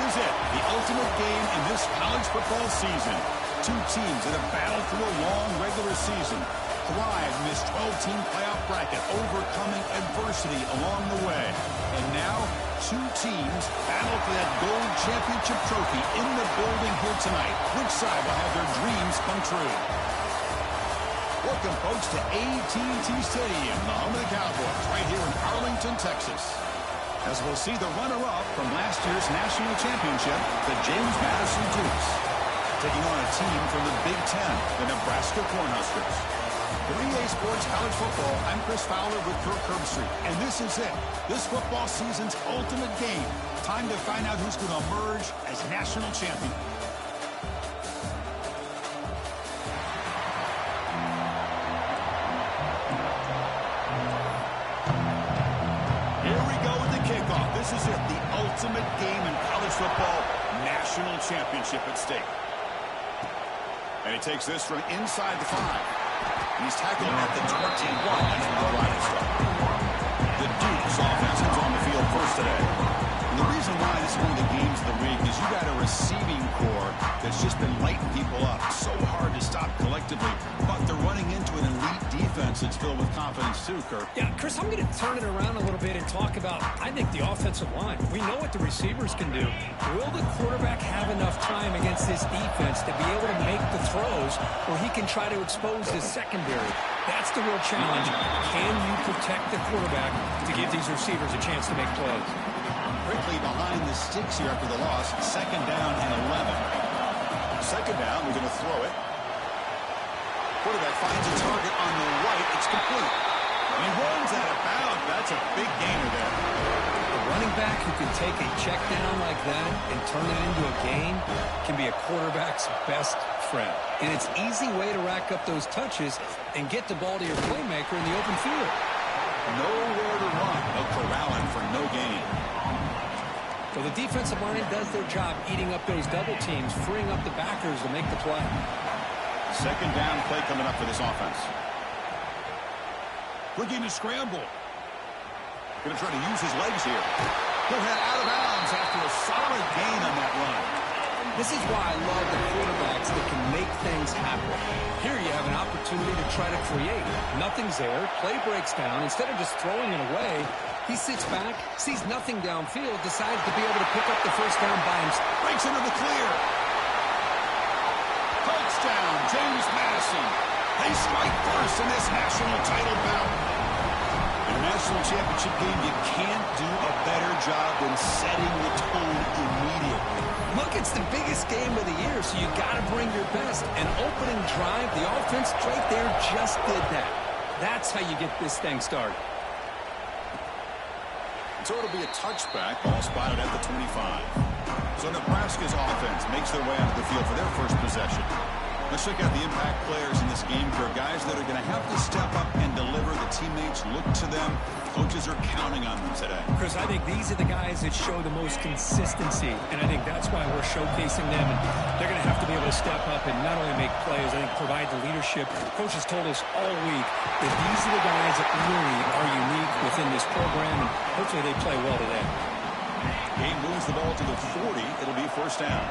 is it, the ultimate game in this college football season. Two teams that have battled through a long regular season, thrived in this 12-team playoff bracket, overcoming adversity along the way. And now, two teams battle for that gold championship trophy in the building here tonight. Which side will have their dreams come true? Welcome, folks, to AT&T Stadium, the home of the Cowboys, right here in Arlington, Texas. As we'll see the runner-up from last year's national championship, the James Madison Dukes, taking on a team from the Big Ten, the Nebraska Cornhuskers. 3A Sports College Football, I'm Chris Fowler with Kirk Herbstreit, and this is it. This football season's ultimate game. Time to find out who's going to emerge as national champion. Here we go with the kickoff. This is it, the ultimate game in college football, national championship at stake. And he takes this from inside the 5. He's tackled at the 21. That's where the drive starts. The Dukes offense is on the field first today. And the reason why this is one of the games of the week is you got a receiving core that's just been lighting people up. So hard to stop collectively. But they're running into an elite defense that's filled with confidence too, Kirk. Yeah, Chris, I'm going to turn it around a little bit and talk about, I think, the offensive line. We know what the receivers can do. Will the quarterback have enough time against this defense to be able to make the throws where he can try to expose his secondary? That's the real challenge. Can you protect the quarterback to give these receivers a chance to make plays? Quickly behind the sticks here after the loss. Second down and 11. Second down, we're going to throw it. Quarterback finds a target on the right. It's complete. And he runs out of bounds. That's a big gainer there. A running back who can take a check down like that and turn it into a gain can be a quarterback's best friend. And it's an easy way to rack up those touches and get the ball to your playmaker in the open field. Nowhere to run. No corralling for no gain. So the defensive line does their job eating up those double teams, freeing up the backers to make the play. Second down play coming up for this offense. Looking to scramble. Going to try to use his legs here. He'll head out of bounds after a solid gain on that run. This is why I love the quarterbacks that can make things happen. Here you have an opportunity to try to create. Nothing's there. Play breaks down. Instead of just throwing it away, he sits back, sees nothing downfield, decides to be able to pick up the first down by himself. Breaks into the clear. Touchdown, James Madison. They strike first in this national title bout. In a national championship game, you can't do a better job than setting the tone immediately. Look, it's the biggest game of the year, so you got to bring your best. An opening drive, the offense right there just did that. That's how you get this thing started. So it'll be a touchback, ball spotted at the 25. So Nebraska's offense makes their way onto the field for their first possession. Let's check out the impact players in this game for guys that are going to have to step up and deliver. The teammates look to them. Coaches are counting on them today. Chris, I think these are the guys that show the most consistency, and I think that's why we're showcasing them. And they're going to have to be able to step up and not only make plays, I think provide the leadership. Coaches told us all week that these are the guys that really are unique within this program, and hopefully they play well today. Game moves the ball to the 40. It'll be first down.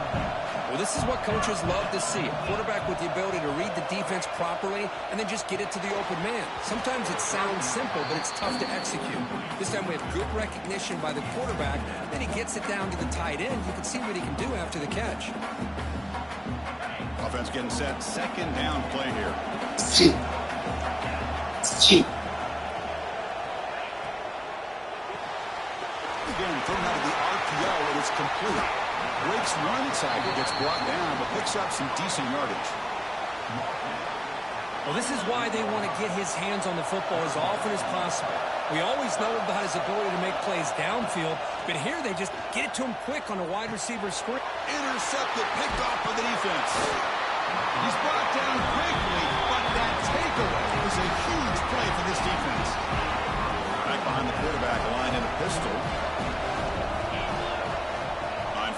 Well, this is what coaches love to see. A quarterback with the ability to read the defense properly and then just get it to the open man. Sometimes it sounds simple, but it's tough to execute. This time we have good recognition by the quarterback. Then he gets it down to the tight end. You can see what he can do after the catch. Offense getting set. Second down play here. Again, thrown out of the RPO, and it's complete. Breaks one tackle, gets brought down, but picks up some decent yardage. Well, this is why they want to get his hands on the football as often as possible. We always know about his ability to make plays downfield, but here they just get it to him quick on a wide receiver screen. Intercepted, picked off by the defense. He's brought down quickly, but that takeaway is a huge play for this defense. Back behind the quarterback, line in a pistol.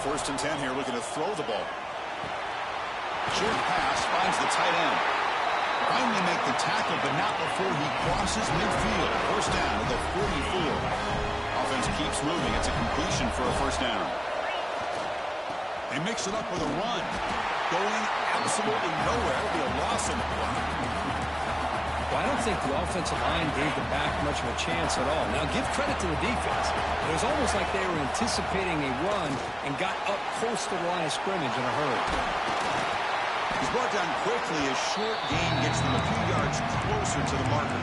First and 10 here, looking to throw the ball. Short pass finds the tight end. Finally make the tackle, but not before he crosses midfield. First down to the 44. Offense keeps moving. It's a completion for a first down. They mix it up with a run. Going absolutely nowhere. It'll be a loss on the play. Well, I don't think the offensive line gave the back much of a chance at all. Now, give credit to the defense. It was almost like they were anticipating a run and got up close to the line of scrimmage in a hurry. He's brought down quickly. A short gain gets them a few yards closer to the marker.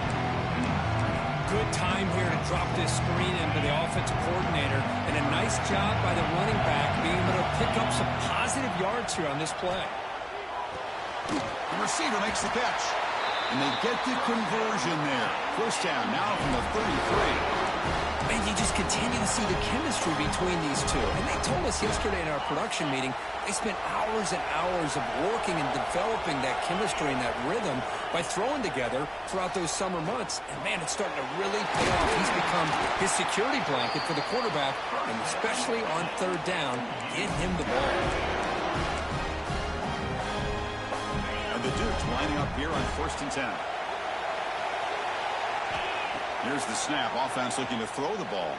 Good time here to drop this screen into the offensive coordinator, and a nice job by the running back being able to pick up some positive yards here on this play. The receiver makes the catch, and they get the conversion there. First down now from the 33. And you just continue to see the chemistry between these two. And they told us yesterday in our production meeting, they spent hours and hours of working and developing that chemistry and that rhythm by throwing together throughout those summer months. And, man, it's starting to really pay off. He's become his security blanket for the quarterback, and especially on third down, get him the ball. And the Dukes lining up here on 1st and 10. Here's the snap. Offense looking to throw the ball.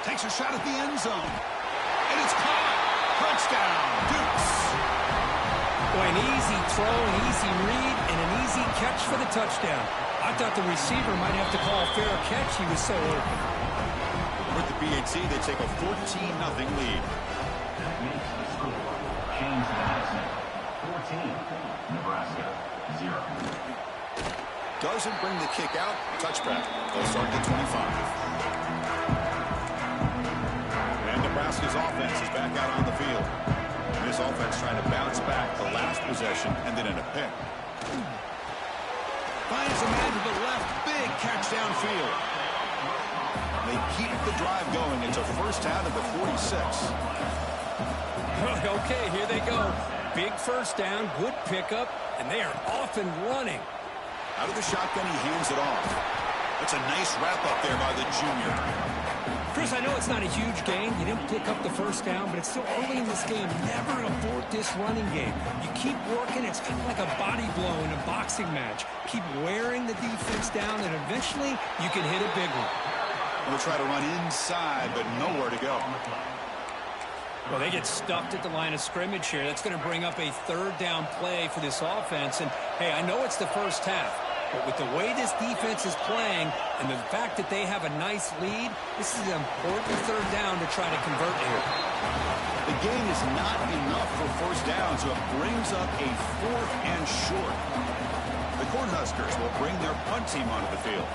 Takes a shot at the end zone. And it's caught. Touchdown, Dukes. Boy, an easy throw, an easy read, and an easy catch for the touchdown. I thought the receiver might have to call a fair catch. He was so open. With the BAT, they take a 14-0 lead. James Madison, 14. Nebraska, 0. Doesn't bring the kick out. Touchback. They'll start at the 25. And Nebraska's offense is back out on the field. And this offense trying to bounce back the last possession and then in a pick. Finds a man to the left. Big catch downfield. They keep the drive going. It's a first down at the 46. Okay, here they go. Big first down, good pickup, and they are off and running. Out of the shotgun, he hands it off. That's a nice wrap-up there by the junior. Chris, I know it's not a huge gain. You didn't pick up the first down, but it's still early in this game. Never abort this running game. You keep working. It's kind of like a body blow in a boxing match. Keep wearing the defense down, and eventually you can hit a big one. We'll try to run inside, but nowhere to go. Well, they get stuffed at the line of scrimmage here. That's going to bring up a third down play for this offense. And, hey, I know it's the first half, but with the way this defense is playing and the fact that they have a nice lead, this is an important third down to try to convert here. The gain is not enough for first down, so it brings up a 4th and short. The Cornhuskers will bring their punt team onto the field.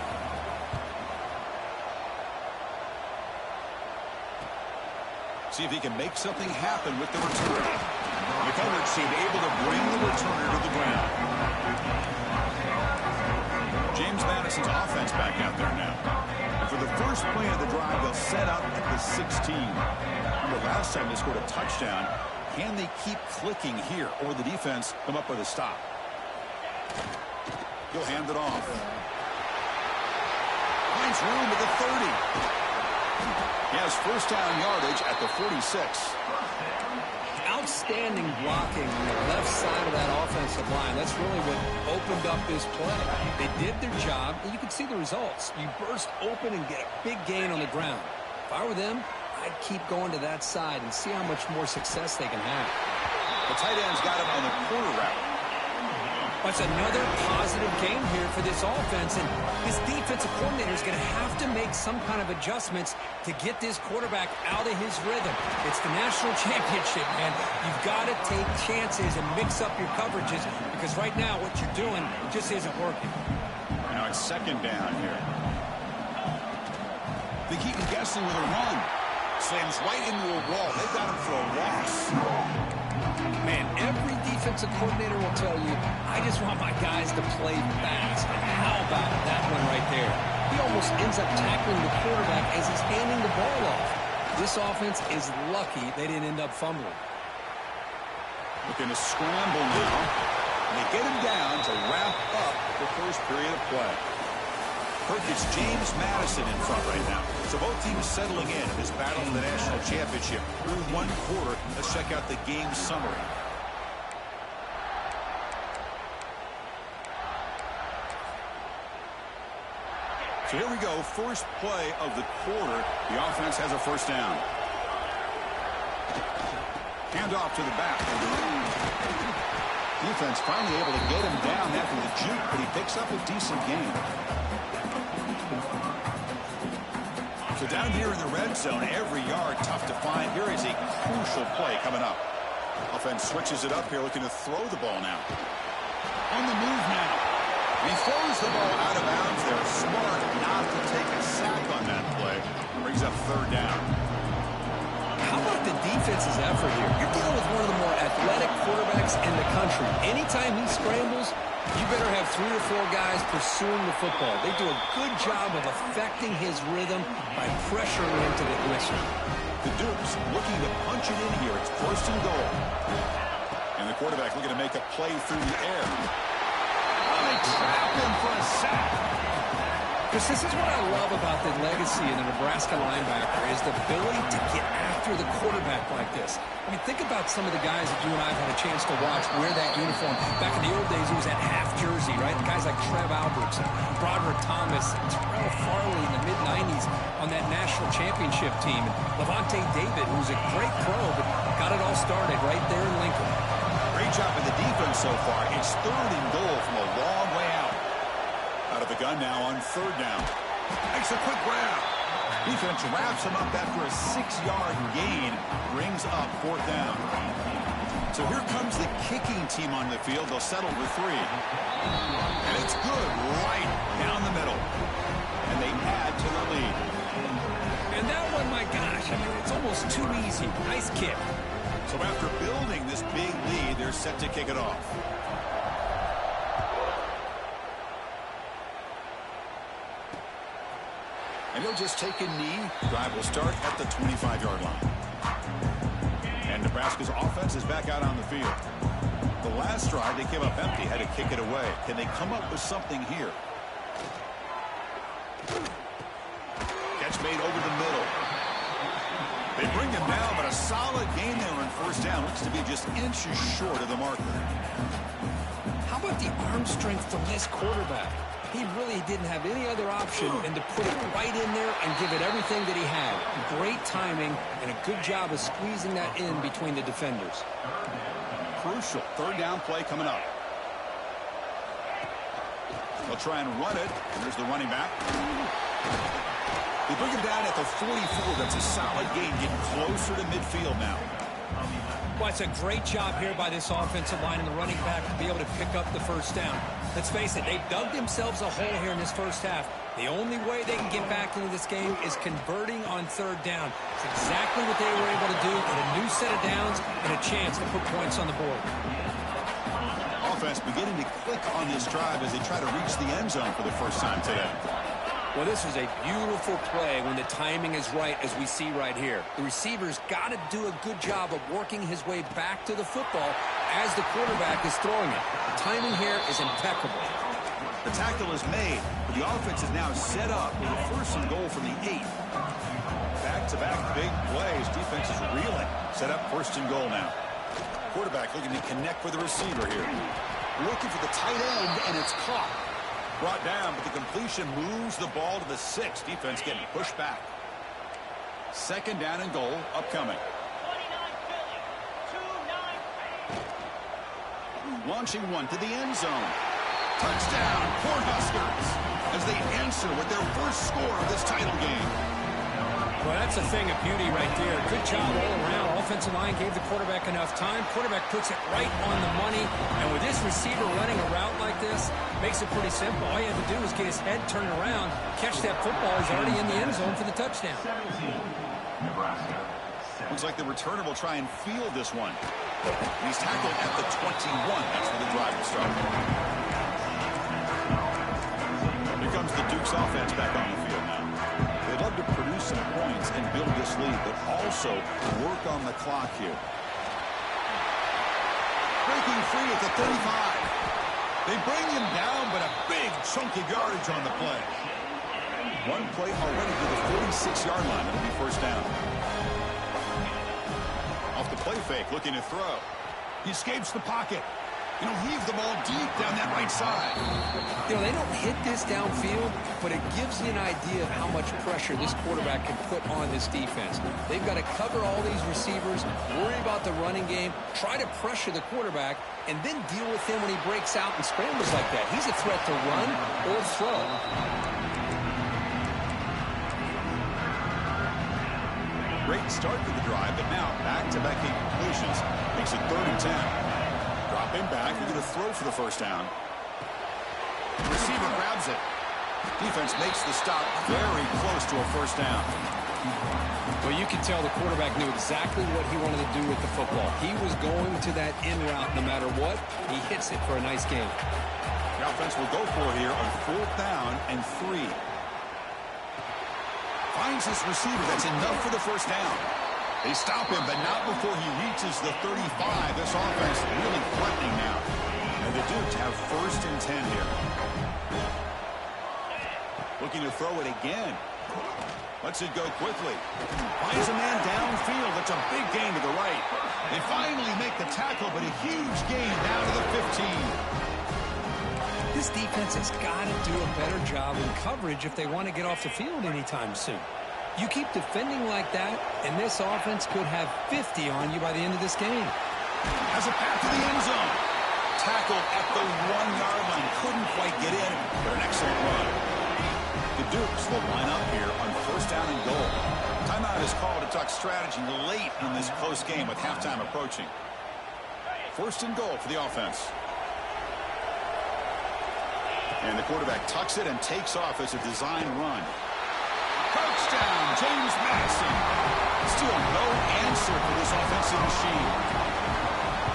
See if he can make something happen with the return. The coverage team able to bring the returner to the ground. James Madison's offense back out there now. And for the first play of the drive, they'll set up at the 16. Remember last time they scored a touchdown. Can they keep clicking here, or the defense come up with a stop? He'll hand it off. Finds room at the 30. He has first down yardage at the 46. Outstanding blocking on the left side of that offensive line. That's really what opened up this play. They did their job, and you can see the results. You burst open and get a big gain on the ground. If I were them, I'd keep going to that side and see how much more success they can have. The tight end's got him on the corner route. That's another positive game here for this offense, and this defensive coordinator is going to have to make some kind of adjustments to get this quarterback out of his rhythm. It's the national championship, man. You've got to take chances and mix up your coverages, because right now what you're doing just isn't working. Now it's second down here. They keep him guessing with a run. Slams right into a wall. They've got him for a loss. Man, every defensive coordinator will tell you, I just want my guys to play fast. And how about that one right there? He almost ends up tackling the quarterback as he's handing the ball off. This offense is lucky they didn't end up fumbling. Looking to scramble now. And they get him down to wrap up the first period of play. Kirk, it's James Madison in front right now. So both teams settling in this battle for the national championship through one quarter. Let's check out the game summary. So here we go. First play of the quarter. The offense has a first down. Hand off to the back. Defense finally able to get him down after the juke, but he picks up a decent gain. So down here in the red zone, every yard tough to find. Here is a crucial play coming up. Offense switches it up here, looking to throw the ball now. On the move now. He throws the ball out of bounds. They're smart not to take a sack on that play. Brings up third down. How about the defense's effort here? You're dealing with one of the more athletic quarterbacks in the country. Anytime he scrambles, you better have 3 or 4 guys pursuing the football. They do a good job of affecting his rhythm by pressuring him to the whistle. The Dukes looking to punch it in here. It's first and goal. And the quarterback looking to make a play through the air. Oh, they trap him for a sack. Because this is what I love about the legacy of the Nebraska linebacker is the ability to get after the quarterback like this. I mean, think about some of the guys that you and I have had a chance to watch wear that uniform. Back in the old days, it was that half jersey, right? The guys like Trev Alberts and Broderick Thomas and Terrell Farley in the mid-90s on that national championship team. And Levante David, who's a great pro, but got it all started right there in Lincoln. Great job in the defense so far. It's third and goal from a long way out. Out of the gun now on third down. Makes a quick grab. Defense wraps him up after a 6-yard gain. Brings up fourth down. So here comes the kicking team on the field. They'll settle with 3. And it's good right down the middle. And they add to the lead. And that one, my gosh, I mean, it's almost too easy. Nice kick. So after building this big lead, they're set to kick it off. And he'll just take a knee. Drive will start at the 25-yard line. And Nebraska's offense is back out on the field. The last drive, they came up empty, had to kick it away. Can they come up with something here? Catch made over the middle. They bring him down, but a solid gain there on first down. Looks to be just inches short of the marker. How about the arm strength from this quarterback? He really didn't have any other option than to put it right in there and give it everything that he had. Great timing and a good job of squeezing that in between the defenders. Crucial third down play coming up. They'll try and run it, and there's the running back. They bring him down at the 44. That's a solid gain, getting closer to midfield now. Well, it's a great job here by this offensive line and the running back to be able to pick up the first down. Let's face it, they've dug themselves a hole here in this first half. The only way they can get back into this game is converting on third down. It's exactly what they were able to do, get a new set of downs and a chance to put points on the board. Offense beginning to click on this drive as they try to reach the end zone for the first time today. Well, this is a beautiful play when the timing is right, as we see right here. The receiver's got to do a good job of working his way back to the football as the quarterback is throwing it. The timing here is impeccable. The tackle is made, but the offense is now set up with a first and goal from the 8. Back-to-back big plays. Defense is reeling. Set up first and goal now. Quarterback looking to connect with the receiver here. Looking for the tight end, and it's caught. Brought down, but the completion moves the ball to the 6. Defense getting pushed back. Second down and goal upcoming. Launching one to the end zone. Touchdown, Cornhuskers, as they answer with their first score of this title game. Well, that's a thing of beauty right there. Good job all around. Offensive line gave the quarterback enough time. Quarterback puts it right on the money. And with this receiver running a route like this, makes it pretty simple. All you have to do is get his head turned around, catch that football. He's already in the end zone for the touchdown. 17, Nebraska. Looks like the returner will try and field this one. He's tackled at the 21. That's where the drive will start. Here comes the Duke's offense back on the field now. They'd love to produce some points and build this lead, but also work on the clock here. Breaking free at the 35. They bring him down, but a big chunk of yardage on the play. One play already to the 46-yard line. It'll be first down. Off the play fake, looking to throw. He escapes the pocket. You know, heave the ball deep down that right side. You know, they don't hit this downfield, but it gives you an idea of how much pressure this quarterback can put on this defense. They've got to cover all these receivers, worry about the running game, try to pressure the quarterback, and then deal with him when he breaks out and scrambles like that. He's a threat to run or throw. Great start to the drive, but now back-to-back completions. Makes it 3rd and 10. Drop him back. We're going to throw for the first down. Receiver grabs it. Defense makes the stop very close to a first down. Well, you can tell the quarterback knew exactly what he wanted to do with the football. He was going to that in route no matter what. He hits it for a nice gain. The offense will go for it here on 4th down and 3. Finds this receiver. That's enough for the first down. They stop him, but not before he reaches the 35. This offense really threatening now. And the Dukes have 1st and 10 here. Looking to throw it again. Lets it go quickly. Finds a man downfield. That's a big gain to the right. They finally make the tackle, but a huge gain down to the 15. This defense has got to do a better job in coverage if they want to get off the field anytime soon. You keep defending like that, and this offense could have 50 on you by the end of this game. Has a path to the end zone. Tackled at the 1-yard line. Couldn't quite get in, but an excellent run. The Dukes will line up here on 1st down and goal. Timeout is called to talk strategy late in this close game with halftime approaching. 1st and goal for the offense. And the quarterback tucks it and takes off as a design run. Touchdown, James Madison. Still no answer for this offensive machine.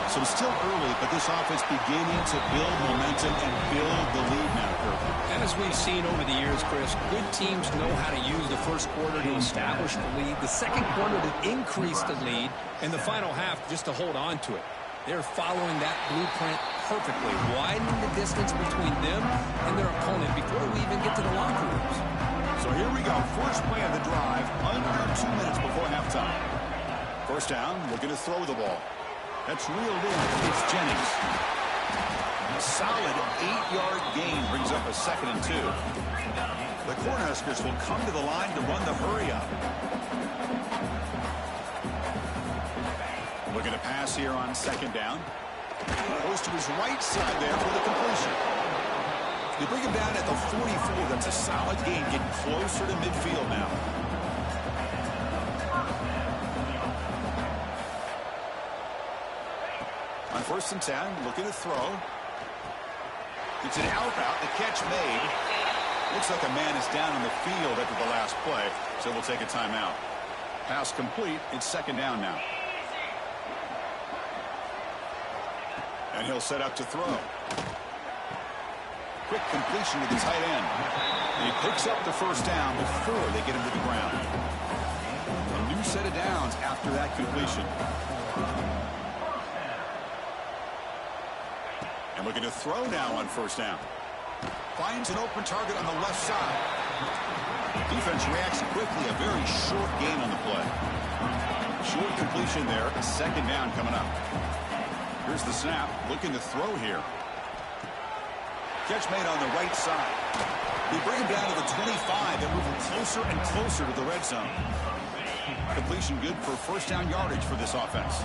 So still early, but this offense beginning to build momentum and build the lead now, Kirk. As we've seen over the years, Chris, good teams know how to use the first quarter to establish the lead, the second quarter to increase the lead, and the final half just to hold on to it. They're following that blueprint perfectly, widening the distance between them and their opponent before we even get to the locker rooms. So here we go. First play of the drive, under 2 minutes before halftime. 1st down, looking to throw the ball. That's reeled in. It's Jennings. A solid 8-yard gain brings up a 2nd and 2. The Cornhuskers will come to the line to run the hurry up. Looking to pass here on 2nd down. Goes to his right side there for the completion. They bring him down at the 44. That's a solid gain, getting closer to midfield now. On 1st and 10, looking to throw. It's an out route. The catch made. Looks like a man is down in the field after the last play, so we'll take a timeout. Pass complete. It's 2nd down now. And he'll set up to throw. Quick completion to the tight end. And he picks up the 1st down before they get him to the ground. A new set of downs after that completion. And looking to throw now on 1st down. Finds an open target on the left side. Defense reacts quickly. A very short gain on the play. Short completion there. A 2nd down coming up. Here's the snap. Looking to throw here. Catch made on the right side. They bring him down to the 25 and move him closer and closer to the red zone. Completion good for 1st down yardage for this offense.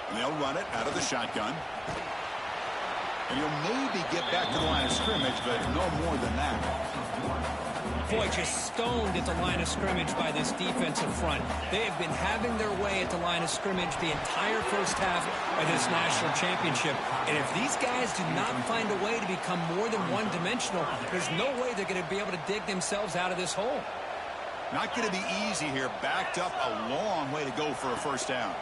And they'll run it out of the shotgun. And he'll maybe get back to the line of scrimmage, but no more than that. Boy, just stoned at the line of scrimmage by this defensive front. They have been having their way at the line of scrimmage the entire first half of this national championship. And if these guys do not find a way to become more than one-dimensional, there's no way they're going to be able to dig themselves out of this hole. Not going to be easy here. Backed up a long way to go for a 1st down.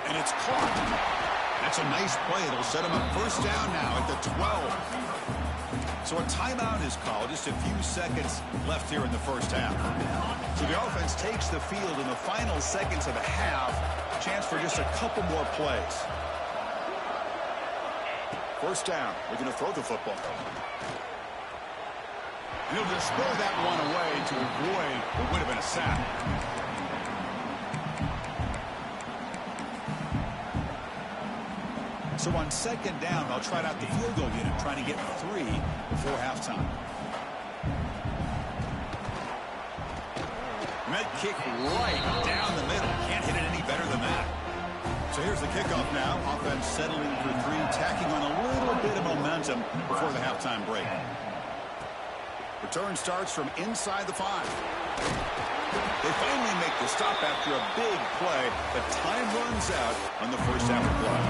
And it's caught. That's a nice play. It'll set him up 1st down now at the 12. So a timeout is called. Just a few seconds left here in the first half. So the offense takes the field in the final seconds of the half. Chance for just a couple more plays. 1st down. We're going to throw the football. And he'll just throw that one away to avoid what would have been a sack. So on second down, they'll try out the field goal unit, trying to get 3 before halftime. And that kick right down the middle. Can't hit it any better than that. So here's the kickoff now. Offense settling for 3, tacking on a little bit of momentum before the halftime break. Return starts from inside the 5. They finally make the stop after a big play, but time runs out on the first half of play.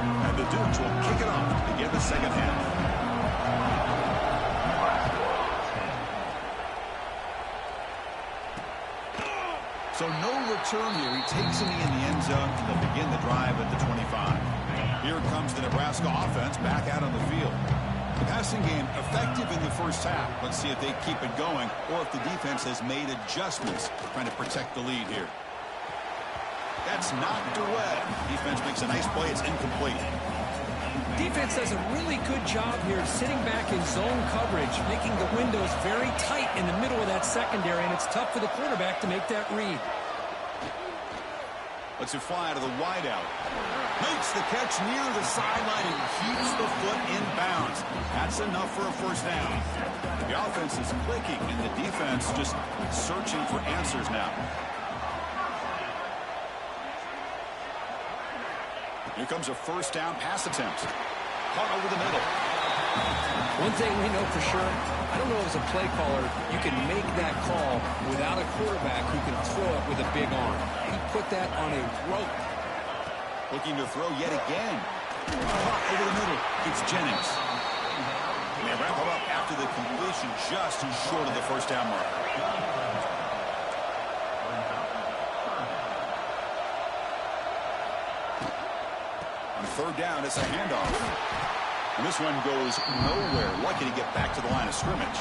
And the Dukes will kick it off to begin the second half. So no return here. He takes it in the end zone, and they'll begin the drive at the 25. Here comes the Nebraska offense back out on the field. The passing game effective in the first half. Let's see if they keep it going or if the defense has made adjustments trying to protect the lead here. That's knocked away. Defense makes a nice play. It's incomplete. Defense does a really good job here sitting back in zone coverage, making the windows very tight in the middle of that secondary, and it's tough for the quarterback to make that read. Lets it fly to the wideout. Makes the catch near the sideline and keeps the foot in bounds. That's enough for a first down. The offense is clicking, and the defense just searching for answers now. Here comes a first down pass attempt. Caught over the middle. One thing we know for sure, I don't know as a play caller, you can make that call without a quarterback who can throw it with a big arm. He put that on a rope. Looking to throw yet again. Caught over the middle. It's Jennings. And they wrap him up after the completion, just short of the first down mark. On third down, it's a handoff. And this one goes nowhere. Lucky to get back to the line of scrimmage.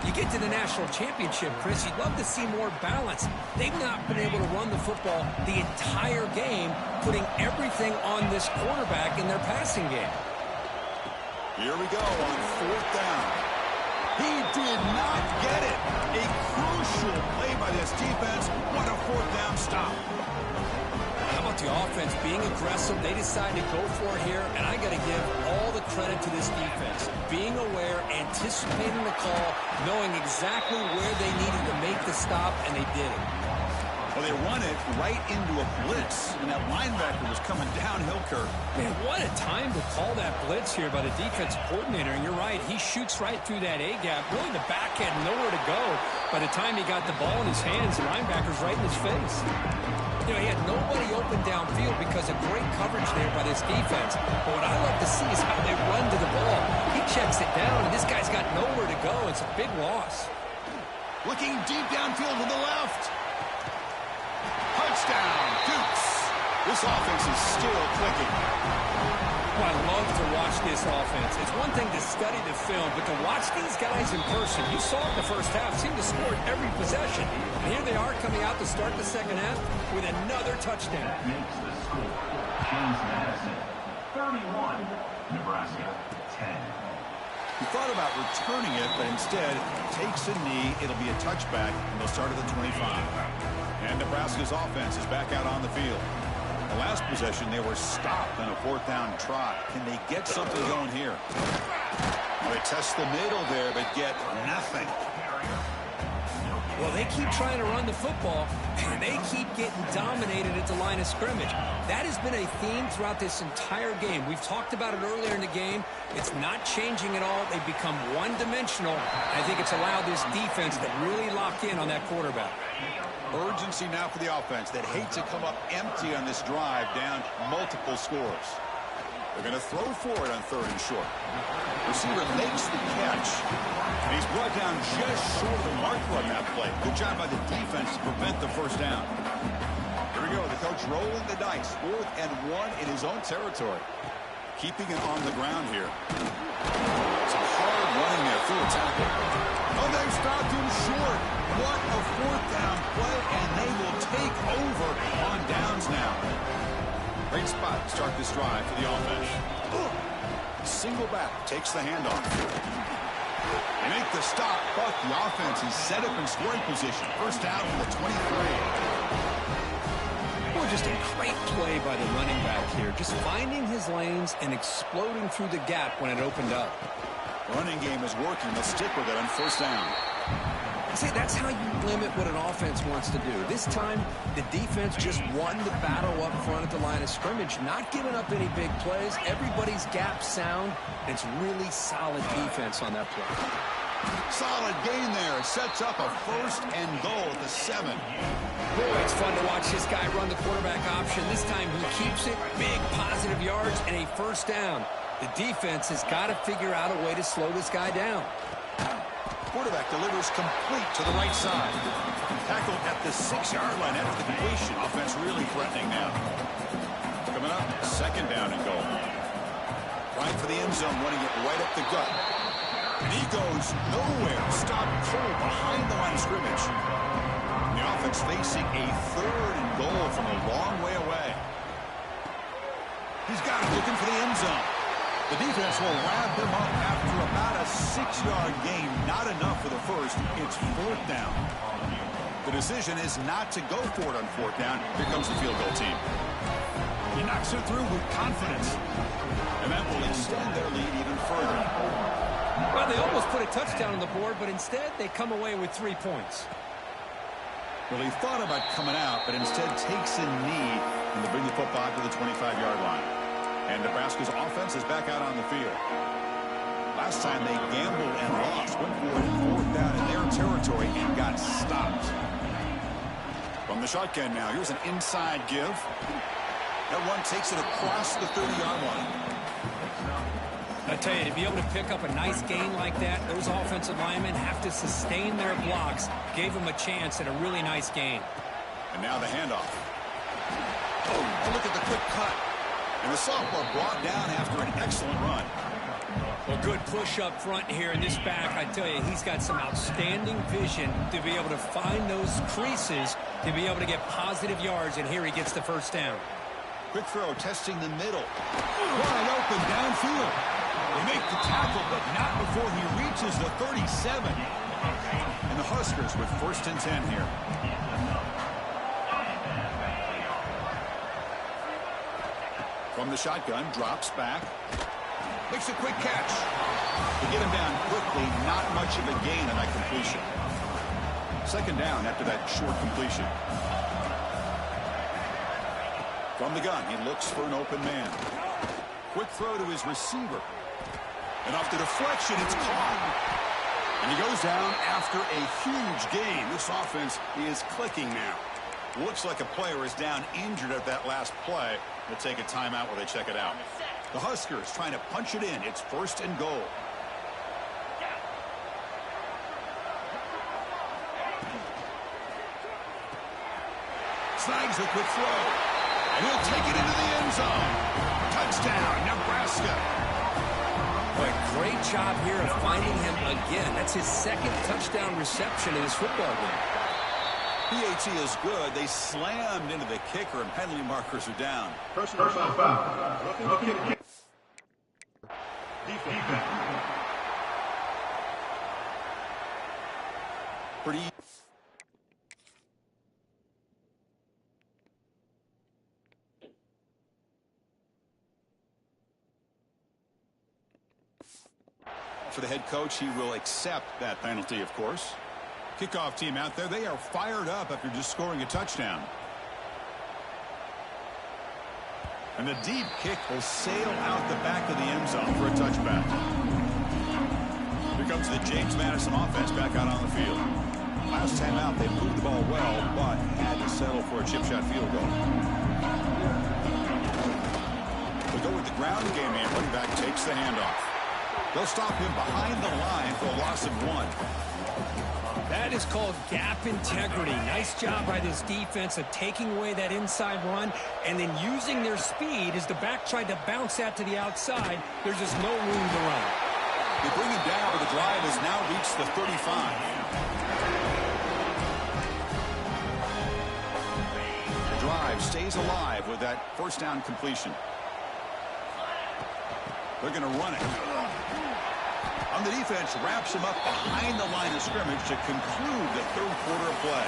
You get to the national championship, Chris, you'd love to see more balance. They've not been able to run the football the entire game, putting everything on this quarterback in their passing game. Here we go on fourth down. He did not get it. A crucial play by this defense. What a fourth down stop. How about the offense being aggressive? They decide to go for it here, and I got to give all the credit to this defense. Being aware, anticipating the call, knowing exactly where they needed to make the stop, and they did it. Well, they run it right into a blitz, and that linebacker was coming downhill, Kirk. Man, what a time to call that blitz here by the defensive coordinator. And you're right, he shoots right through that A-gap. Really, the back had nowhere to go. By the time he got the ball in his hands, the linebacker's right in his face. You know, he had nobody open downfield because of great coverage there by this defense. But what I love to see is how they run to the ball. He checks it down, and this guy's got nowhere to go. It's a big loss. Looking deep downfield to the left. Touchdown, Dukes. This offense is still clicking. Oh, I love to watch this offense. It's one thing to study the film, but to watch these guys in person, you saw it the first half, seemed to score every possession. And here they are coming out to start the second half with another touchdown. Makes the score. James Madison, 31. Nebraska, 10. He thought about returning it, but instead takes a knee. It'll be a touchback, and they'll start at the 25. And Nebraska's offense is back out on the field. The last possession, they were stopped on a fourth down try. Can they get something going here? Well, they test the middle there, but get nothing. Well, they keep trying to run the football, and they keep getting dominated at the line of scrimmage. That has been a theme throughout this entire game. We've talked about it earlier in the game. It's not changing at all. They've become one-dimensional. I think it's allowed this defense to really lock in on that quarterback. Urgency now for the offense that hate to come up empty on this drive, down multiple scores. They're going to throw for it on third and short. Receiver makes the catch. And he's brought down just short of the marker on that play. Good job by the defense to prevent the first down. Here we go. The coach rolling the dice. 4th and 1 in his own territory. Keeping it on the ground here. It's a hard running there through a tackle. Oh, they've stopped him short. What a fourth down play, and they will take over on downs now. Great spot to start this drive for the offense. Single back takes the handoff. They make the stop, but the offense is set up in scoring position. First down from the 23. Well, just a great play by the running back here. Just finding his lanes and exploding through the gap when it opened up. The running game is working. They'll stick with it on first down. See, that's how you limit what an offense wants to do. This time, the defense just won the battle up front at the line of scrimmage, not giving up any big plays. Everybody's gap sound. It's really solid defense on that play. Solid gain there. It sets up a first and goal at the 7. Boy, it's fun to watch this guy run the quarterback option. This time he keeps it, big positive yards, and a first down. The defense has got to figure out a way to slow this guy down. Quarterback delivers complete to the right side. Tackled at the 6-yard line after the completion. Offense really threatening now. Coming up, second down and goal. Right for the end zone, running it right up the gut. And he goes nowhere. Stopped cold behind the line of scrimmage. And the offense facing a third and goal from a long way away. He's got it, looking for the end zone. The defense will wrap him up after about a 6-yard gain. Not enough for the first. It's fourth down. The decision is not to go for it on fourth down. Here comes the field goal team. He knocks it through with confidence. And that will extend their lead even further. Well, they almost put a touchdown on the board, but instead they come away with 3 points. Well, he thought about coming out, but instead takes a knee and to bring the football to the 25-yard line. And Nebraska's offense is back out on the field. Last time they gambled and lost. Went for it fourth down in their territory and got stopped. From the shotgun now, here's an inside give. That one takes it across the 30-yard line. I tell you, to be able to pick up a nice gain like that, those offensive linemen have to sustain their blocks. Gave them a chance at a really nice gain. And now the handoff. Oh, look at the quick cut. And the sophomore brought down after an excellent run. Well, good push up front here in this back. I tell you, he's got some outstanding vision to be able to find those creases, to be able to get positive yards, and here he gets the first down. Quick throw, testing the middle. Wide open downfield. They make the tackle, but not before he reaches the 37. And the Huskers with first and 10 here. From the shotgun, drops back. Makes a quick catch. To get him down quickly, not much of a gain on that completion. Second down after that short completion. From the gun, he looks for an open man. Quick throw to his receiver. And off the deflection, it's caught. And he goes down after a huge gain. This offense is clicking now. Looks like a player is down injured at that last play. We'll take a timeout while they check it out. The Huskers trying to punch it in. It's first and goal. Snags a quick throw. And he'll take it into the end zone. Touchdown, Nebraska. Boy, great job here of finding him again. That's his second touchdown reception in his football game. PAT is good. They slammed into the kicker, and penalty markers are down. Personal foul. Defense. Pretty. For the head coach, he will accept that penalty, of course. Kickoff team out there, they are fired up after just scoring a touchdown. And the deep kick will sail out the back of the end zone for a touchback. Here comes the James Madison offense back out on the field. Last time out, they moved the ball well, but had to settle for a chip shot field goal. They go with the ground game, and running back takes the handoff. They'll stop him behind the line for a loss of 1. That is called gap integrity. Nice job by this defense of taking away that inside run and then using their speed as the back tried to bounce that to the outside. There's just no room to run. They bring him down, but the drive has now reached the 35. The drive stays alive with that first down completion. They're going to run it. And the defense wraps him up behind the line of scrimmage to conclude the third quarter of play.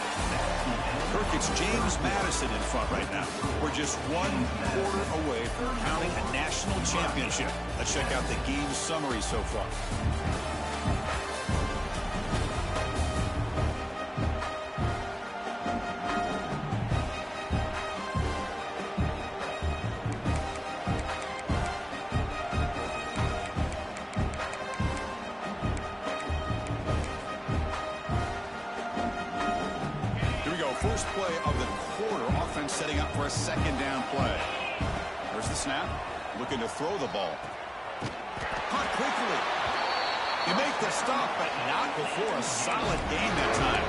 Kirk, it's James Madison in front right now. We're just 1 quarter away from crowning a national championship. Let's check out the game summary so far. First play of the quarter, offense setting up for a second down play. There's the snap, looking to throw the ball. Caught quickly. You make the stop, but not before a solid gain that time.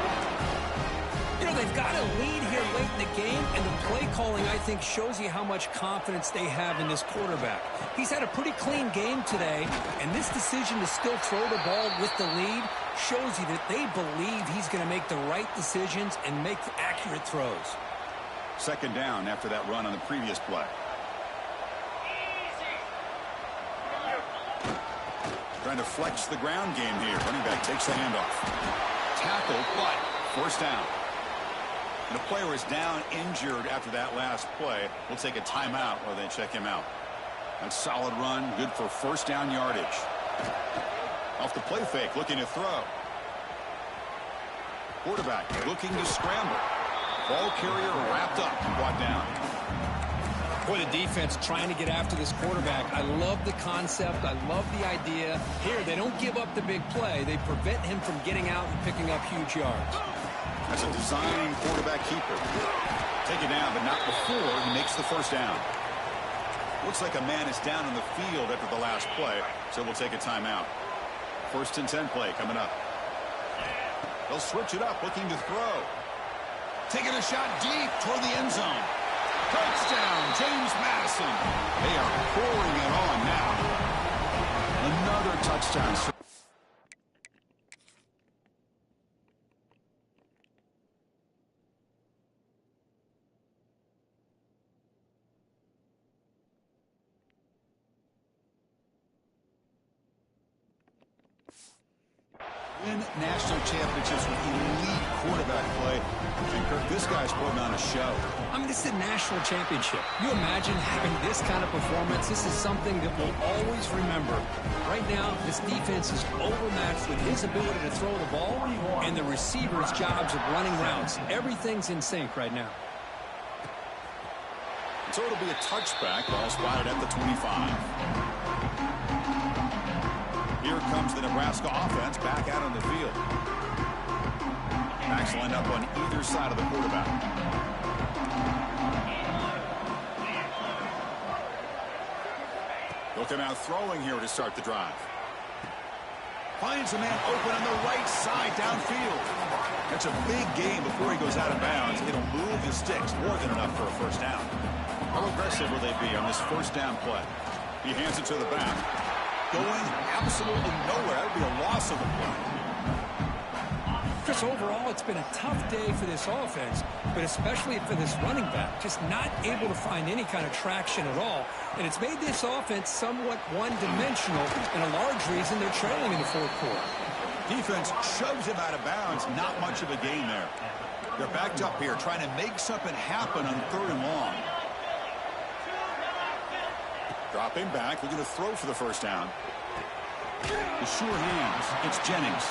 You know, they've got a lead here late in the game, and the play calling, I think, shows you how much confidence they have in this quarterback. He's had a pretty clean game today, and this decision to still throw the ball with the lead shows you that they believe he's going to make the right decisions and make accurate throws. Second down after that run on the previous play. Trying to flex the ground game here. Running back takes the handoff. Tackle, but first down. And the player is down injured after that last play. We'll take a timeout while they check him out. A solid run, good for first down yardage. Off the play fake, looking to throw. Quarterback looking to scramble. Ball carrier wrapped up and brought down. Boy, the defense trying to get after this quarterback. I love the concept. I love the idea. Here, they don't give up the big play. They prevent him from getting out and picking up huge yards. That's a design quarterback keeper. Take it down, but not before he makes the first down. Looks like a man is down in the field after the last play, so we'll take a timeout. First and 10 play coming up. They'll switch it up, looking to throw. Taking a shot deep toward the end zone. Touchdown, James Madison. They are pouring it on now. Another touchdown. Win national championships with elite quarterback play. And Kirk, this guy's putting on a show. I mean, this is a national championship. You imagine having this kind of performance? This is something that we'll always remember. Right now, this defense is overmatched with his ability to throw the ball and the receivers' jobs of running routes. Everything's in sync right now. So it'll be a touchback. Ball spotted at the 25. Here comes the Nebraska offense back out on the field. Backs lined up on either side of the quarterback. They'll come out throwing here to start the drive. Finds a man open on the right side downfield. That's a big gain before he goes out of bounds. It'll move the sticks more than enough for a first down. How aggressive will they be on this first down play? He hands it to the back. Going absolutely nowhere. That would be a loss of the play. Chris, overall, it's been a tough day for this offense, but especially for this running back. Just not able to find any kind of traction at all. And it's made this offense somewhat one-dimensional, and a large reason they're trailing in the fourth quarter. Defense shoves him out of bounds. Not much of a gain there. They're backed up here, trying to make something happen on third and long. Dropping back, looking to throw for the first down. The sure hands. It's Jennings.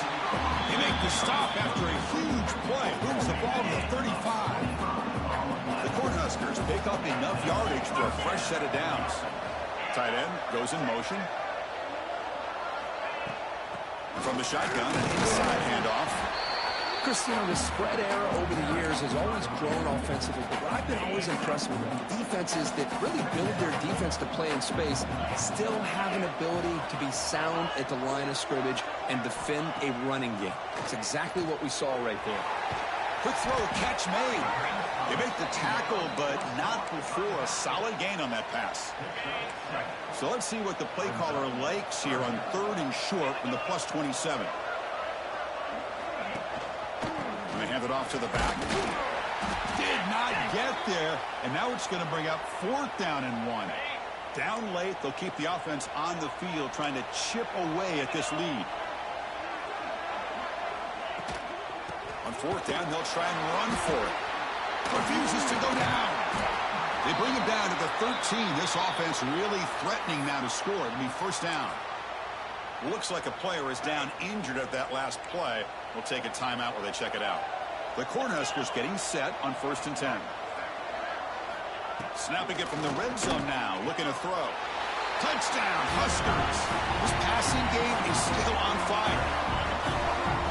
They make the stop after a huge play. Moves the ball to the 35. The Cornhuskers pick up enough yardage for a fresh set of downs. Tight end goes in motion. From the shotgun, an inside handoff. Chris, you know, the spread era over the years has always grown offensively, but what I've been always impressed with defenses that really build their defense to play in space still have an ability to be sound at the line of scrimmage and defend a running game. It's exactly what we saw right there. Quick throw, catch made. They make the tackle, but not before a solid gain on that pass. So let's see what the play caller likes here on third and short from the plus 27. Hand it off to the back. Did not get there. And now it's going to bring up fourth down and 1. Down late, they'll keep the offense on the field trying to chip away at this lead. fourth down, they'll try and run for it. Refuses to go down. They bring him down to the 13. This offense really threatening now to score. It'll be first down. Looks like a player is down injured at that last play. We'll take a timeout while they check it out. The Cornhuskers getting set on 1st and 10. Snapping it from the red zone now. Looking to throw. Touchdown, Huskers. This passing game is still on fire.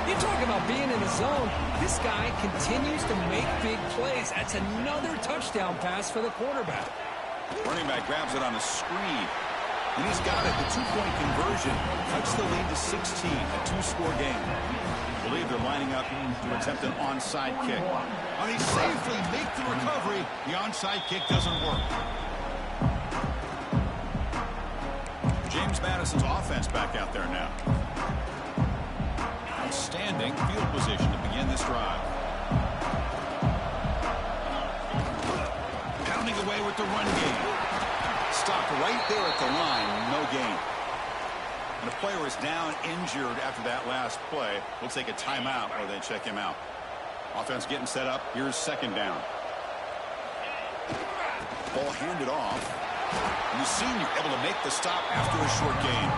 You talk about being in the zone. This guy continues to make big plays. That's another touchdown pass for the quarterback. Running back grabs it on a screen. And he's got it. The two-point conversion cuts the lead to 16, a two-score game. I believe they're lining up to attempt an onside kick. And he safely makes the recovery. The onside kick doesn't work. James Madison's offense back out there now. Outstanding field position to begin this drive. Pounding away with the run game. Stopped right there at the line. No gain. And the player is down injured after that last play. We'll take a timeout while they check him out. Offense getting set up. Here's second down. Ball handed off. And the senior able to make the stop after a short gain.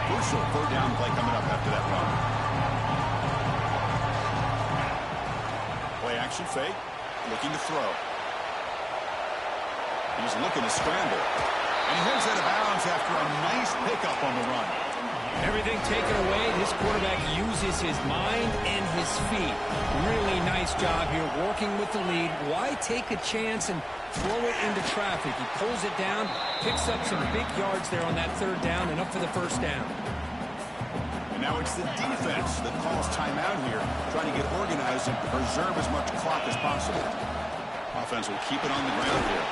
Crucial third down play coming up after that run. Play action fake. Looking to throw. He's looking to scramble. And he heads out of bounds after a nice pickup on the run. Everything taken away. This quarterback uses his mind and his feet. Really nice job here working with the lead. Why take a chance and throw it into traffic? He pulls it down, picks up some big yards there on that third down, and up for the first down. And now it's the defense that calls timeout here, trying to get organized and preserve as much clock as possible. Offense will keep it on the ground here.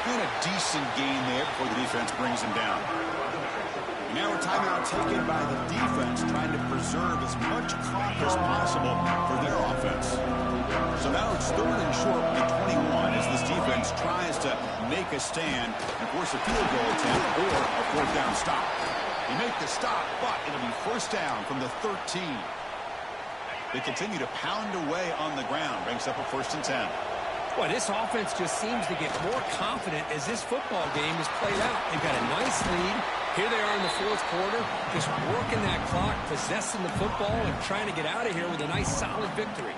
And a decent gain there before the defense brings him down. And now a timeout taken by the defense, trying to preserve as much clock as possible for their offense. So now it's third and short at 21 as this defense tries to make a stand and force a field goal attempt or a fourth down stop. They make the stop, but it'll be first down from the 13. They continue to pound away on the ground. Brings up a 1st and 10. Well, this offense just seems to get more confident as this football game is played out. They've got a nice lead. Here they are in the fourth quarter, just working that clock, possessing the football, and trying to get out of here with a nice, solid victory.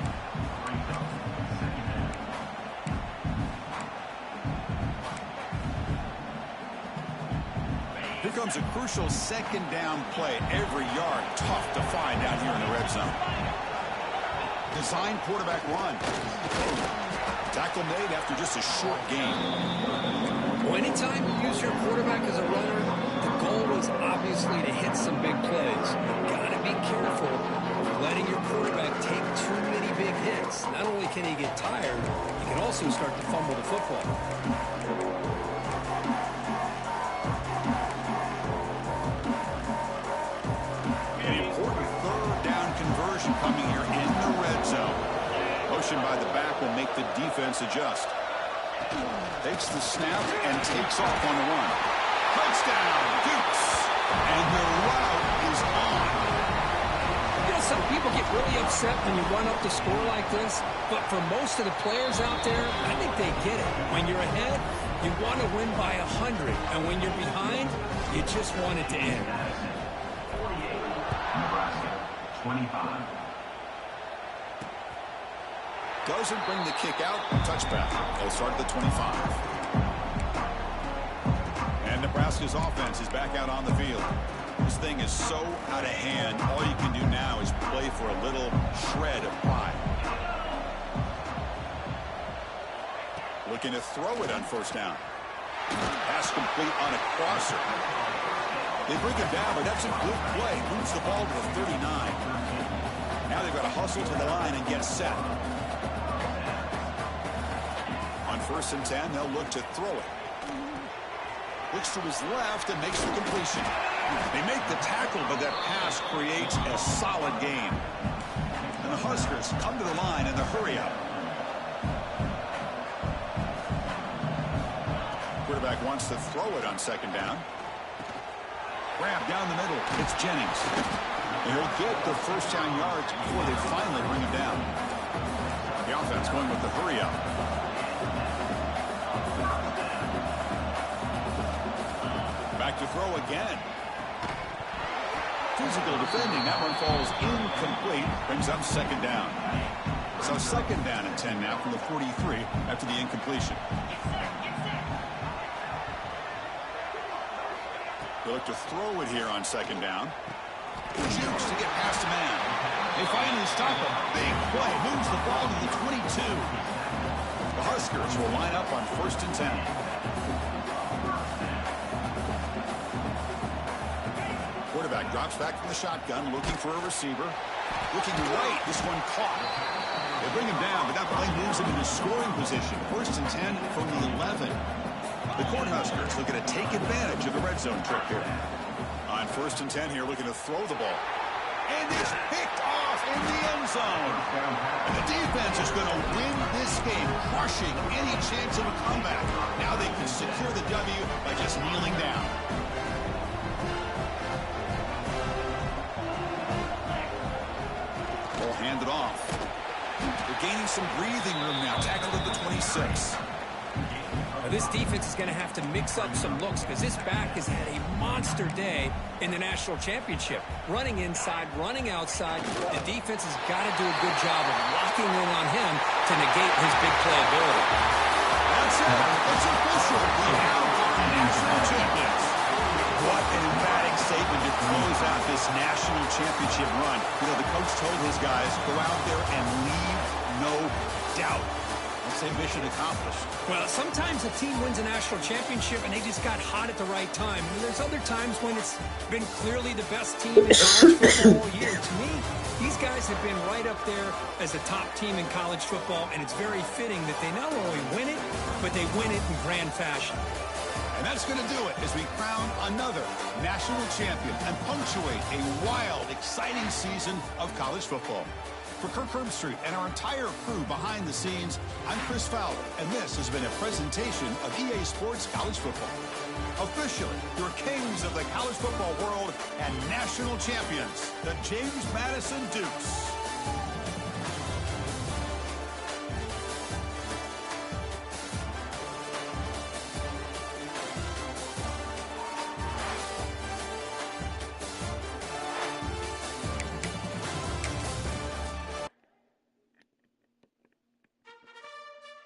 Here comes a crucial second down play. Every yard tough to find out here in the red zone. Design quarterback run. Tackle made after just a short game. Well, anytime you use your quarterback as a runner, the goal is obviously to hit some big plays. You've got to be careful of letting your quarterback take too many big hits. Not only can he get tired, he can also start to fumble the football. An important third down conversion coming here in the red zone. Motion by the back will make the defense adjust. Takes the snap and takes off on the run. Touchdown, Dukes. And the route is on. You know, some people get really upset when you run up the score like this, but for most of the players out there, I think they get it. When you're ahead, you want to win by 100, and when you're behind, you just want it to end. 48, Nebraska, 25. Doesn't bring the kick out. Touchback. They'll start at the 25. And Nebraska's offense is back out on the field. This thing is so out of hand. All you can do now is play for a little shred of pride. Looking to throw it on first down. Pass complete on a crosser. They bring it down, but that's a good play. Moves the ball to the 39. Now they've got to hustle to the line and get set. On 1st and 10, they'll look to throw it. Looks to his left and makes the completion. They make the tackle, but that pass creates a solid gain. And the Huskers come to the line in the hurry-up. Quarterback wants to throw it on second down. Grab down the middle. It's Jennings. And he'll get the first down yards before they finally bring him down. defense going with the hurry up. Back to throw again. Physical defending. That one falls incomplete. Brings up second down. So second down and 10 now from the 43 after the incompletion. They look to throw it here on second down. Jukes to get past the man. They finally stop him. Big play. Moves the ball to the 22. The Huskers will line up on 1st and 10. Quarterback drops back from the shotgun, looking for a receiver. Looking right. This one caught. They bring him down, but that play moves him into scoring position. 1st and 10 from the 11. The Cornhuskers looking to take advantage of the red zone trick here. On 1st and 10 here, looking to throw the ball. And it's picked off in the end zone. And the defense is going to win this game, crushing any chance of a comeback. Now they can secure the W by just kneeling down. Ball handed off. They're gaining some breathing room now. Tackled at the 26. This defense is going to have to mix up some looks because this back has had a monster day in the national championship. Running inside, running outside. The defense has got to do a good job of locking in on him to negate his big play ability. That's it. It's official. We now are national champions. What an emphatic statement to close out this national championship run. You know, the coach told his guys, go out there and leave no doubt. Say mission accomplished. Well, sometimes a team wins a national championship and they just got hot at the right time. And there's other times when it's been clearly the best team in college football all year. To me, these guys have been right up there as the top team in college football, and it's very fitting that they not only win it, but they win it in grand fashion. And that's going to do it as we crown another national champion and punctuate a wild, exciting season of college football. For Kirk Herbstreit and our entire crew behind the scenes, I'm Chris Fowler, and this has been a presentation of EA Sports College Football. Officially, your kings of the college football world and national champions, the James Madison Dukes.